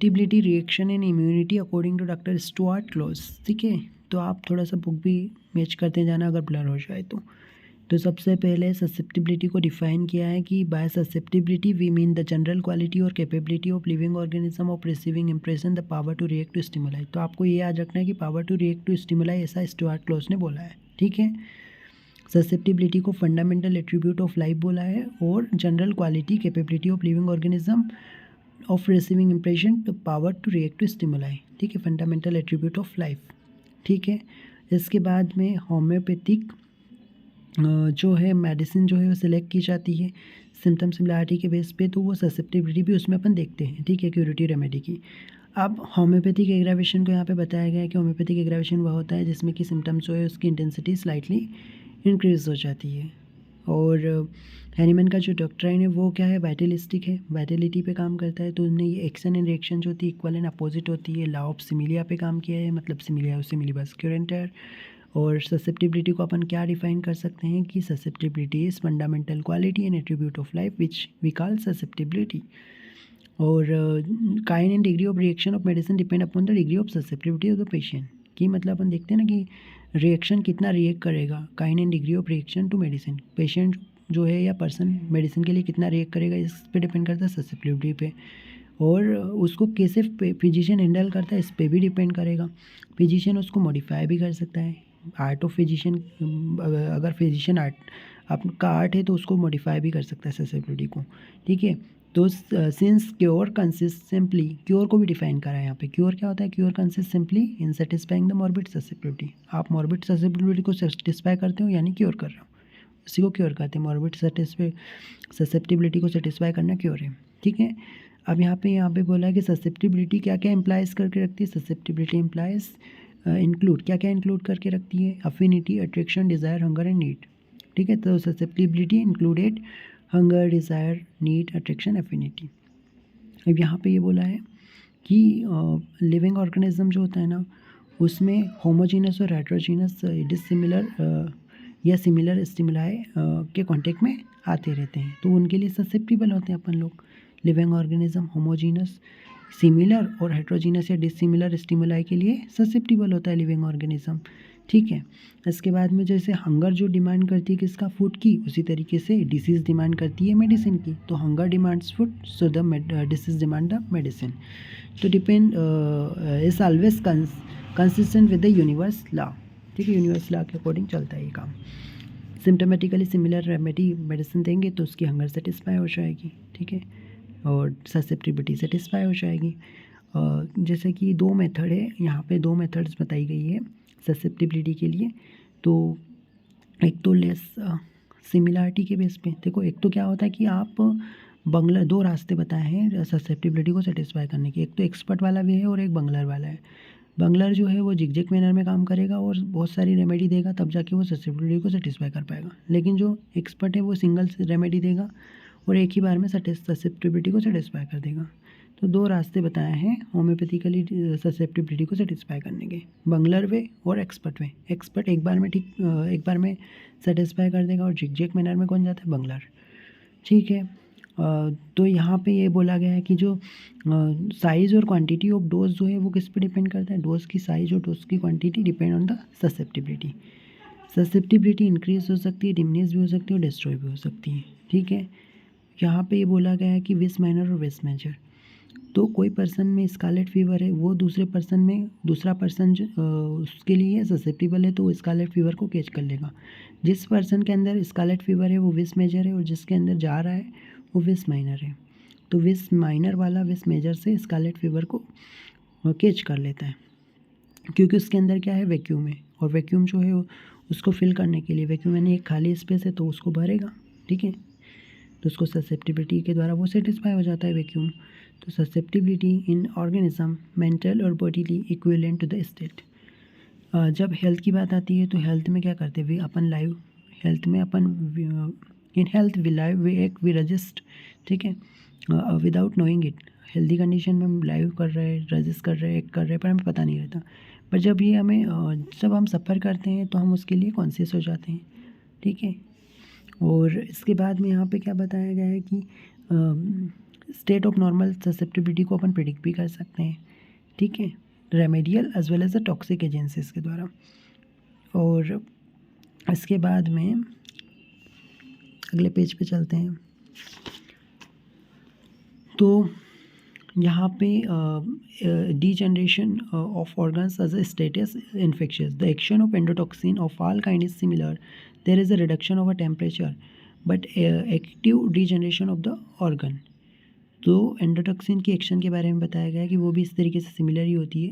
Susceptibility reaction and immunity according to doctor Stuart Close. ठीक है, तो आप थोड़ा सा बुक भी मैच करते जाना अगर ब्लर हो जाए तो सबसे पहले ससेप्टिबिलिटी को डिफाइन किया है कि by susceptibility we mean the general quality और capability of living organism of receiving impression, the power to react to stimuli. तो आपको ये याद रखना है कि power to react to stimuli ऐसा स्टुअर्ट क्लॉज ने बोला है। ठीक है, ससेप्टिबिलिटी को फंडामेंटल एट्रीब्यूट ऑफ लाइफ बोला है और general quality capability of living organism of receiving impression, the power to react to stimuli. ठीक है, फंडामेंटल एट्रीब्यूट ऑफ लाइफ। ठीक है, इसके बाद में होम्योपैथिक जो है मेडिसिन जो है वो सिलेक्ट की जाती है सिम्टम सिमिलरिटी के बेस पे, तो वो ससेप्टिबिलिटी भी उसमें अपन देखते हैं। ठीक है, क्यूरेटिव रेमेडी की। अब होम्योपैथिक एग्रावेशन को यहाँ पे बताया गया है कि होम्योपैथिक एग्रावेशन वह होता है जिसमें कि सिम्टम्स जो है उसकी इंटेंसिटी स्लाइटली इंक्रीज हो जाती है। और हैनीमैन का जो डॉक्ट्राइन है वो क्या है, वाइटलिस्टिक है, वाइटलिटी पे काम करता है। तो उन्होंने ये एक्शन एंड रिएक्शन जो होती है इक्वल एंड अपोजिट होती है, लॉ ऑफ सिमिलिया पे काम किया है, मतलब सिमिलिया सिमिलीबस क्यूरेंटर। और ससेप्टिबिलिटी को अपन क्या डिफाइन कर सकते हैं कि susceptibility is fundamental quality and attribute of life which we call susceptibility. और kind and degree of reaction of medicine depend upon the degree of susceptibility of the patient. कि मतलब अपन देखते हैं ना कि रिएक्शन कितना रिएक्ट करेगा, kind and degree of reaction to medicine, patient जो है या पर्सन मेडिसिन के लिए कितना रिएक्ट करेगा इस पे डिपेंड करता है ससेप्टिबिलिटी पे। और उसको कैसे फिजिशियन हैंडल करता है इस पर भी डिपेंड करेगा। फिजिशियन उसको मॉडिफाई भी कर सकता है। आर्ट ऑफ फिजिशियन, अगर फिजिशियन आर्ट आपका आर्ट है तो उसको मॉडिफाई भी कर सकता है ससेप्टिबिलिटी को। ठीक है, तो since cure consist simply, cure को भी डिफाइन करा है यहाँ पे। क्योर क्या होता है, cure consist simply in satisfying the morbid susceptibility. आप मॉर्बिड ससेप्टिबिलिटी को सेटिस्फाई करते हो यानी क्योर कर रहे हो, उसी को क्योर करते हैं। मॉर्बिड ससेप्टिबिलिटी को सेटिस्फाई करना क्योर है। ठीक है, अब यहाँ पे बोला है कि ससेप्टिबिलिटी क्या क्या इम्प्लाइज करके रखती है। ससेप्टिबिलिटी इम्प्लाइज इंक्लूड, क्या क्या इंक्लूड करके रखती है, affinity, attraction, desire, hunger and need. ठीक है, तो susceptibility included hunger, desire, need, attraction, affinity. अब यहाँ पे ये बोला है कि लिविंग ऑर्गेनिज्म जो होता है ना उसमें होमोजीनस और हेट्रोजीनस डिसिमिलर या सिमिलर स्टिमुलाई के कांटेक्ट में आते रहते हैं, तो उनके लिए ससेप्टिबल होते हैं अपन लोग। लिविंग ऑर्गेनिज्म होमोजीनस, सिमिलर और हेट्रोजीनस या डिसिमिलर स्टिमुलाई के लिए ससेप्टिबल होता है लिविंग ऑर्गेनिज्म। ठीक है, इसके बाद में जैसे हंगर जो डिमांड करती है किसका, फूड की, उसी तरीके से डिसीज़ डिमांड करती है मेडिसिन की। तो hunger demands food, so the disease demand the medicine. तो depend is always consistent with the universe law. ठीक है, यूनिवर्स लॉ के अकॉर्डिंग चलता है ये काम। सिम्टोमेटिकली सिमिलर रेमेडी मेडिसिन देंगे तो उसकी हंगर सेटिस्फाई हो जाएगी। ठीक है, और ससेप्टिबिलिटी सेटिस्फाई हो जाएगी। जैसे कि दो मेथड है यहाँ पे, दो मेथड्स बताई गई है ससेप्टिबिलिटी के लिए। तो एक तो लेस सिमिलरिटी के बेस पे देखो, एक तो क्या होता है कि आप बंगलर, दो रास्ते बताए हैं ससेप्टिबिलिटी को सेटिस्फाई करने के, एक तो एक्सपर्ट वाला भी है और एक बंगलर वाला है। बंगलर जो है वो जिगजैग मैनर में काम करेगा और बहुत सारी रेमेडी देगा तब जाके वो ससेप्टिबिलिटी को सेटिस्फाई कर पाएगा। लेकिन जो एक्सपर्ट है वो सिंगल रेमेडी देगा और एक ही बार में ससेप्टिबिलिटी को सेटिस्फाई कर देगा। तो दो रास्ते बताए हैं होम्योपैथिकली ससेप्टिबिलिटी को सेटिस्फाई करने के, बंगलर वे और एक्सपर्ट वे। एक्सपर्ट एक बार में एक बार में सेटिस्फाई कर देगा और जिगजैग मैनर में कौन जाता है, बंगलर। ठीक है, तो यहाँ पे ये बोला गया है कि जो साइज़ और क्वांटिटी ऑफ डोज जो है वो किस पे डिपेंड करता है, डोज की साइज़ और डोज की quantity depend on the susceptibility. Susceptibility increase हो सकती है, डिमिनिश भी हो सकती है और डिस्ट्रॉय भी हो सकती है। ठीक है, यहाँ पे ये बोला गया है कि विस माइनर और विस मेजर। तो कोई पर्सन में स्कारलेट फीवर है, वो दूसरे पर्सन में, दूसरा पर्सन उसके लिए ससेप्टिबल है तो वो स्कारलेट फीवर को कैच कर लेगा। जिस पर्सन के अंदर स्कारलेट फीवर है वो विस मेजर है और जिसके अंदर जा रहा है वो विस माइनर है। तो विस माइनर वाला विस मेजर से स्कारलेट फीवर को कैच कर लेता है, क्योंकि उसके अंदर क्या है, वैक्यूम है। और वैक्यूम जो है उसको फिल करने के लिए, वैक्यूम यानी एक खाली स्पेस है तो उसको भरेगा। ठीक है, तो उसको ससेप्टिबिलिटी के द्वारा वो सेटिस्फाई हो जाता है वैक्यूम। तो ससेप्टिबिलिटी इन ऑर्गेनिज्म मेंटल और bodily equivalent to the state. जब हेल्थ की बात आती है तो हेल्थ में क्या करते हैं, अपन लाइव हेल्थ में अपन in health we live we एक वी रजिस्ट। ठीक है, without knowing it, healthy condition में हम लाइव कर रहे हैं, रजिस्ट कर रहे हैं, एक्ट कर रहे हैं, पर हमें पता नहीं रहता। पर जब ये हमें जब हम सफ़र करते हैं तो हम उसके लिए कॉन्शियस हो जाते हैं। ठीक है, और इसके बाद में यहाँ पे क्या बताया गया है कि स्टेट ऑफ नॉर्मल ससेप्टिबिलिटी को अपन प्रिडिक्ट भी कर सकते हैं, ठीक है, remedial as well as the toxic agencies के द्वारा। और इसके बाद में अगले पेज पे चलते हैं। तो यहाँ पे degeneration of organs as a status infectious. The action of endotoxin of all kind is similar. There is a reduction of a temperature, but active degeneration of the organ. तो एंडोटॉक्सिन की action के बारे में बताया गया है कि वो भी इस तरीके से सिमिलर ही होती है।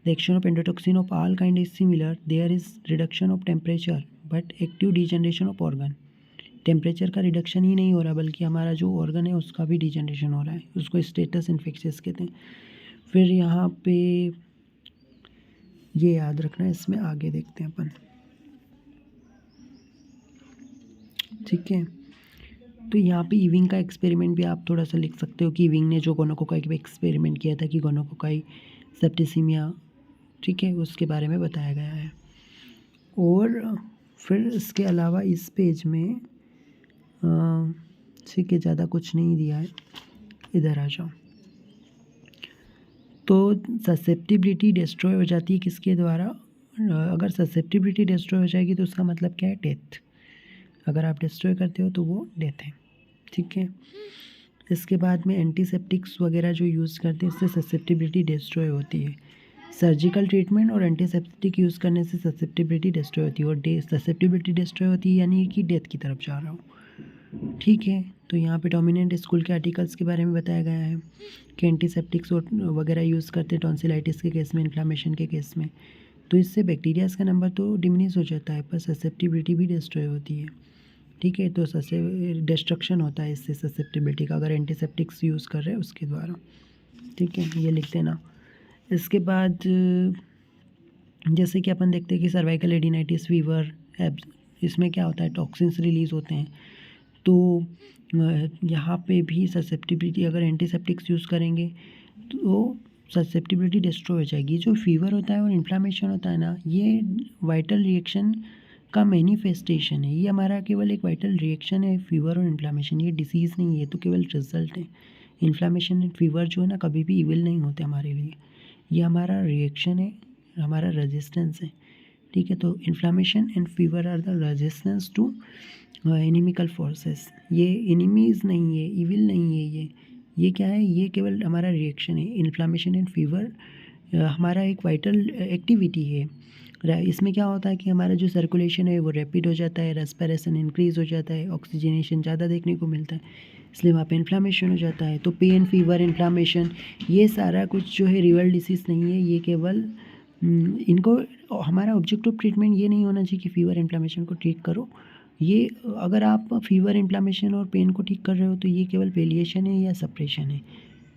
The action of endotoxin of all kind is similar, there is reduction of temperature but active degeneration of organ. Temperature का रिडक्शन ही नहीं हो रहा बल्कि हमारा जो ऑर्गन है उसका भी डिजनरेशन हो रहा है, उसको स्टेटस इन्फेक्शियस कहते हैं। फिर यहाँ पे ये याद रखना है, इसमें आगे देखते हैं अपन, ठीक है। तो यहाँ पे इविंग का एक्सपेरिमेंट भी आप थोड़ा सा लिख सकते हो कि इविंग ने जो गोनोकोकाई का एक्सपेरिमेंट किया था कि गोनोकोकाई सेप्टिसिमिया, ठीक है, उसके बारे में बताया गया है। और फिर इसके अलावा इस पेज में ठीक है ज़्यादा कुछ नहीं दिया है, इधर आ जाओ। तो ससेप्टिबिलिटी डिस्ट्रॉय हो जाती है किसके द्वारा? अगर ससेप्टिबिलिटी डिस्ट्रॉय हो जाएगी तो उसका मतलब क्या है? डेथ। अगर आप डिस्ट्रॉय करते हो तो वो डेथ है, ठीक है। इसके बाद में एंटीसेप्टिक्स वगैरह जो यूज़ करते हैं इससे ससेप्टिबिलिटी डिस्ट्रॉय होती है। सर्जिकल ट्रीटमेंट और एंटीसेप्टिक यूज़ करने से ससेप्टिबिलिटी डिस्ट्रॉय होती है, और ससेप्टिबिलिटी डिस्ट्रॉय होती है यानी कि डेथ की तरफ जा रहा हूँ, ठीक है। तो यहाँ पे डोमिनेंट स्कूल के आर्टिकल्स के बारे में बताया गया है कि एंटीसेप्टिक्स वगैरह यूज़ करते हैं टॉन्सिलाइटिस के केस में, इन्फ्लामेशन के केस में। तो इससे बैक्टीरियाज का नंबर तो डिमिनिश हो जाता है पर ससेप्टिबिलिटी भी डिस्ट्रॉय होती है, ठीक है। तो डिस्ट्रक्शन होता है इससे ससेप्टिबिलिटी का अगर एंटीसेप्टिक्स यूज़ कर रहे हैं उसके द्वारा, ठीक है, ये लिख देना। इसके बाद जैसे कि अपन देखते हैं कि सर्वाइकल एडिनाइटिस फीवर, इसमें क्या होता है, टॉक्सिन्स रिलीज़ होते हैं। तो यहाँ पे भी ससेप्टिबिलिटी अगर एंटीसेप्टिक्स यूज़ करेंगे तो ससेप्टिबिलिटी डिस्ट्रॉय हो जाएगी। जो फीवर होता है और इन्फ्लामेशन होता है ना, ये वाइटल रिएक्शन का मैनिफेस्टेशन है। ये हमारा केवल एक वाइटल रिएक्शन है, फीवर और इन्फ्लामेशन, ये डिसीज़ नहीं है, तो केवल रिजल्ट है। इन्फ्लामेशन एंड फीवर जो है ना कभी भी इविल नहीं होते हमारे लिए, ये हमारा रिएक्शन है, हमारा रेजिस्टेंस है, ठीक है। तो inflammation and fever are the resistance to inimical forces. ये एनिमीज़ नहीं है, इविल नहीं है, ये क्या है, ये केवल हमारा रिएक्शन है। इन्फ्लामेशन एंड फीवर हमारा एक वाइटल एक्टिविटी है। इसमें क्या होता है कि हमारा जो सर्कुलेशन है वो रैपिड हो जाता है, रेस्पिरेशन इंक्रीज़ हो जाता है, ऑक्सीजनेशन ज़्यादा देखने को मिलता है, इसलिए वहाँ पे इन्फ्लामेशन हो जाता है। तो पेन, फीवर, इन्फ्लामेशन, ये सारा कुछ जो है रियल डिसीज़ नहीं है, ये केवल इनको हमारा ऑब्जेक्टिव ट्रीटमेंट ये नहीं होना चाहिए कि फीवर इन्फ्लामेशन को ट्रीट करो। ये अगर आप फीवर, इन्फ्लामेशन और पेन को ठीक कर रहे हो तो ये केवल पेलिएशन है या सप्रेशन है,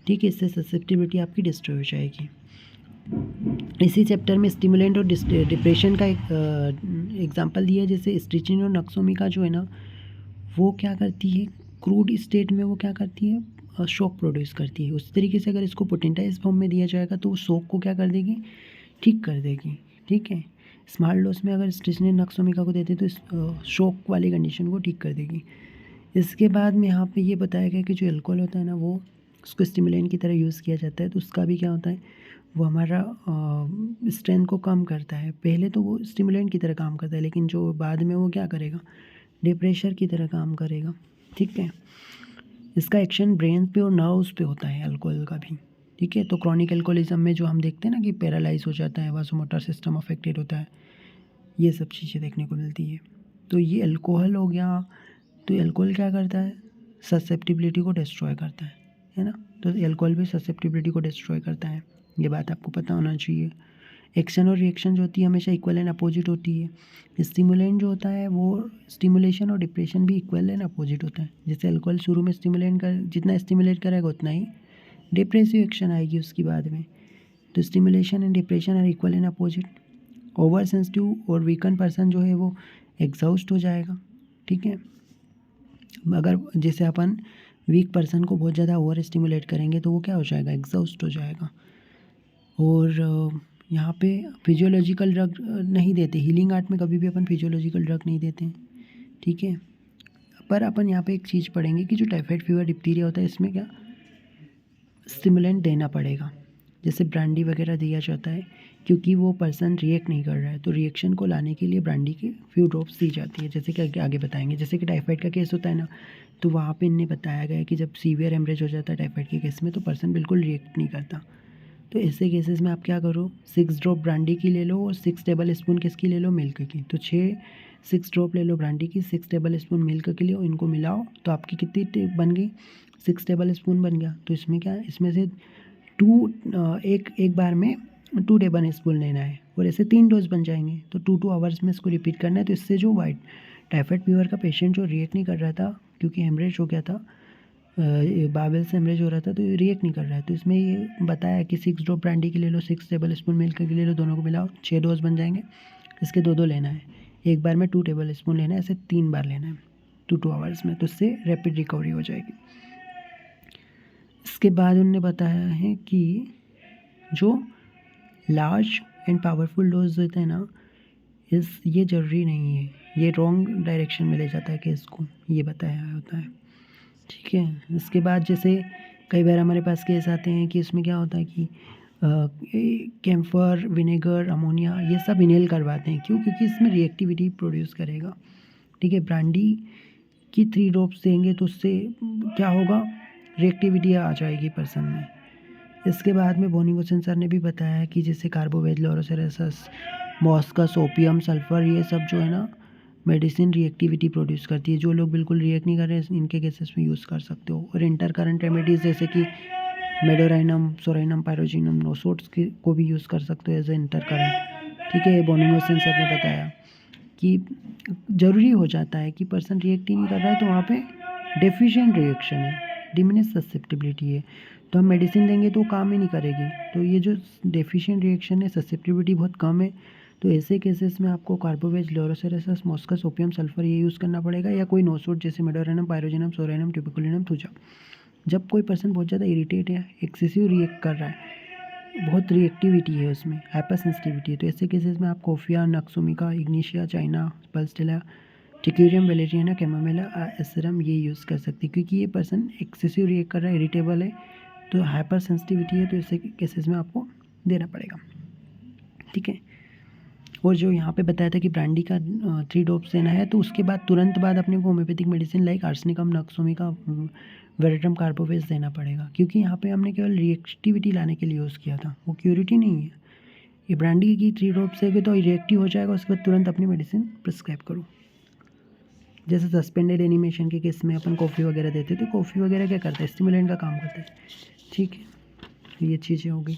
ठीक है। इससे ससेप्टिबिलिटी आपकी डिस्ट्रॉय हो जाएगी। इसी चैप्टर में स्टिमुलेंट और डिप्रेशन का एक एग्जांपल दिया है, जैसे स्ट्रिचिन और नक्सोमिका जो है ना वो क्या करती है, क्रूड स्टेट में वो क्या करती है, शॉक प्रोड्यूस करती है। उस तरीके से अगर इसको पोटेंटाइज फॉर्म में दिया जाएगा तो वो शॉक को क्या कर देगी, ठीक कर देगी, ठीक है। स्मॉल डोज में अगर स्ट्रिचिन नक्सोमिका को देते तो शॉक वाली कंडीशन को ठीक कर देगी। इसके बाद में यहाँ पे ये बताया गया कि जो अल्कोहल होता है ना वो उसको स्टिमुलेंट की तरह यूज़ किया जाता है, तो उसका भी क्या होता है, वो हमारा स्ट्रेंथ को कम करता है। पहले तो वो स्टिमुलेंट की तरह काम करता है, लेकिन जो बाद में वो क्या करेगा, डिप्रेशर की तरह काम करेगा, ठीक है। इसका एक्शन ब्रेन पे और नर्व्स पे होता है अल्कोहल का भी, ठीक है। तो क्रॉनिक अल्कोहलिज्म में जो हम देखते हैं ना कि पैरालाइज हो जाता है, वासोमोटर सिस्टम अफेक्टेड होता है, ये सब चीज़ें देखने को मिलती है। तो ये अल्कोहल हो गया। तो अल्कोहल क्या करता है, ससेप्टिबिलिटी को डिस्ट्रॉय करता है ना। तो अल्कोहल भी ससेप्टिबिलिटी को डिस्ट्रॉय करता है, ये बात आपको पता होना चाहिए। एक्शन और रिएक्शन जो होती है हमेशा इक्वल एंड अपोजिट होती है। स्टिमुलेंट जो होता है वो स्टिमुलेशन और डिप्रेशन भी इक्वल एंड अपोजिट होता है। जैसे अल्कोहल शुरू में स्टिमुलेंट कर जितना स्टिमुलेट करेगा उतना ही डिप्रेसिव एक्शन आएगी उसकी बाद में। तो stimulation and depression are equal and opposite. Over sensitive और वीकन पर्सन जो है वो एग्जॉस्ट हो जाएगा, ठीक है। अगर जैसे अपन वीक पर्सन को बहुत ज़्यादा ओवर स्टिमुलेट करेंगे तो वो क्या हो जाएगा, एग्जॉस्ट हो जाएगा। और यहाँ पे फिजियोलॉजिकल ड्रग नहीं देते, हीलिंग आर्ट में कभी भी अपन फिजियोलॉजिकल ड्रग नहीं देते हैं, ठीक है। पर अपन यहाँ पे एक चीज़ पढ़ेंगे कि जो टाइफाइड फीवर, डिप्थीरिया होता है इसमें क्या स्टिमुलेंट देना पड़ेगा, जैसे ब्रांडी वगैरह दिया जाता है, क्योंकि वो पर्सन रिएक्ट नहीं कर रहा है। तो रिएक्शन को लाने के लिए ब्रांडी की फ्यू ड्रॉप्स दी जाती है, जैसे कि आगे बताएंगे। जैसे कि टाइफाइड का केस होता है ना, तो वहाँ पे इन्हें बताया गया है कि जब सीवियर हेमरेज हो जाता है टाइफाइड के केस में, तो पर्सन बिल्कुल रिएक्ट नहीं करता। तो ऐसे केसेस में आप क्या करो, 6 ड्रॉप ब्रांडी की ले लो और 6 टेबल स्पून किसकी ले लो, मिल्क की। तो 6 ड्रॉप ले लो ब्रांडी की, 6 टेबल स्पून मिल्क की लो, इनको मिलाओ, तो आपकी कितनी बन गई, 6 टेबल स्पून बन गया। तो इसमें क्या है, इसमें से एक बार में 2 टेबल स्पून लेना है, और ऐसे 3 डोज बन जाएंगे। तो 2 आवर्स में इसको रिपीट करना है। तो इससे जो टाइफाइड फीवर का पेशेंट जो रिएक्ट नहीं कर रहा था, क्योंकि हेमरेज हो गया था, बावेल से हेमरेज हो रहा था, तो ये रिएक्ट नहीं कर रहा है। तो इसमें ये बताया कि 6 ड्रॉप ब्रांडी की ले लो, 6 टेबल स्पून मिल्क की ले लो, दोनों को मिलाओ, 6 डोज बन जाएंगे। इसके 2 लेना है, एक बार में 2 टेबल स्पून लेना है, ऐसे 3 बार लेना है 2 आवर्स में। तो इससे रैपिड रिकवरी हो जाएगी। इसके बाद उन्होंने बताया है कि जो लार्ज एंड पावरफुल डोज होते हैं ना, ये ज़रूरी नहीं है, ये रॉन्ग डायरेक्शन में ले जाता है केस को, ये बताया होता है। ठीक है। इसके बाद जैसे कई बार हमारे पास केस आते हैं कि इसमें क्या होता है कि कैम्फर, विनेगर, अमोनिया, ये सब इनहेल करवाते हैं। क्यों? क्योंकि इसमें रिएक्टिविटी प्रोड्यूस करेगा। ठीक है। ब्रांडी की 3 ड्रॉप्स देंगे तो उससे क्या होगा, रिएक्टिविटी आ जाएगी पर्सन में। इसके बाद में बोनिगोसन सर ने भी बताया कि जैसे कार्बोवेज, लोरोसेरेसस, मॉस्कस, ओपियम, सल्फर, ये सब जो है ना मेडिसिन रिएक्टिविटी प्रोड्यूस करती है। जो लोग बिल्कुल रिएक्ट नहीं कर रहे हैं, इनके केसेस में यूज़ कर सकते हो। और इंटर करंट रेमेडीज़ जैसे कि मेडोराइनम, सोराइनम, पायरोजिनम, नोसोट्स को भी यूज़ कर सकते हो एज ए इंटर करंट। ठीक है। बोनिगोसन सर ने बताया कि ज़रूरी हो जाता है कि पर्सन रिएक्ट ही नहीं कर रहा है, तो वहाँ पे डेफिशिएंट रिएक्शन है, डिमिनिश ससेप्टिबिलिटी है, तो हम मेडिसिन देंगे तो काम ही नहीं करेगी। तो ये जो डेफिशिएंट रिएक्शन है, ससेप्टिबिलिटी बहुत कम है, तो ऐसे केसेस में आपको कार्बोवेज, लोरोसेरेसस, मॉस्कस, ओपियम, सल्फर ये यूज़ करना पड़ेगा, या कोई नोसोट जैसे मेडोराइनम, पायरोजिनम, सोराइनम, ट्यूबिकुलिनम, थूजा। जब कोई पर्सन बहुत ज़्यादा इरिटेट है, एक्सेसिव रिएक्ट कर रहा है, बहुत रिएक्टिविटी है उसमें, हाइपर सेंसिटिविटी है, तो ऐसे केसेस में आप Coffea, nux vomica, Ignatia, China, Pulsatilla, Teucrium, Valeriana, Chamomilla, Asarum ये यूज़ कर सकते हैं। क्योंकि ये पर्सन एक्सेसिव रिएक्ट कर रहा है, इरिटेबल है, तो हाइपर सेंसिटिविटी है, तो ऐसे केसेस में आपको देना पड़ेगा। ठीक है। और जो यहाँ पे बताया था कि ब्रांडी का 3 डोप्स देना है, तो उसके बाद तुरंत बाद अपने को homeopathic medicine like arsenicum, nux vomica, veratrum, carbo veg देना पड़ेगा। क्योंकि यहाँ पे हमने केवल रिएक्टिविटी लाने के लिए यूज़ किया था, वो क्यूरिटी नहीं है। ये ब्रांडी की 3 ड्रॉप्स है तो रिएक्टिव हो जाएगा, उसके बाद तुरंत अपनी मेडिसिन प्रिस्क्राइब करो। जैसे सस्पेंडेड एनिमेशन के केस में अपन कॉफ़ी वगैरह देते, तो कॉफ़ी वगैरह क्या करता है, स्टिमुलेंट का काम करता है। ठीक है। ये चीज़ें हो गई।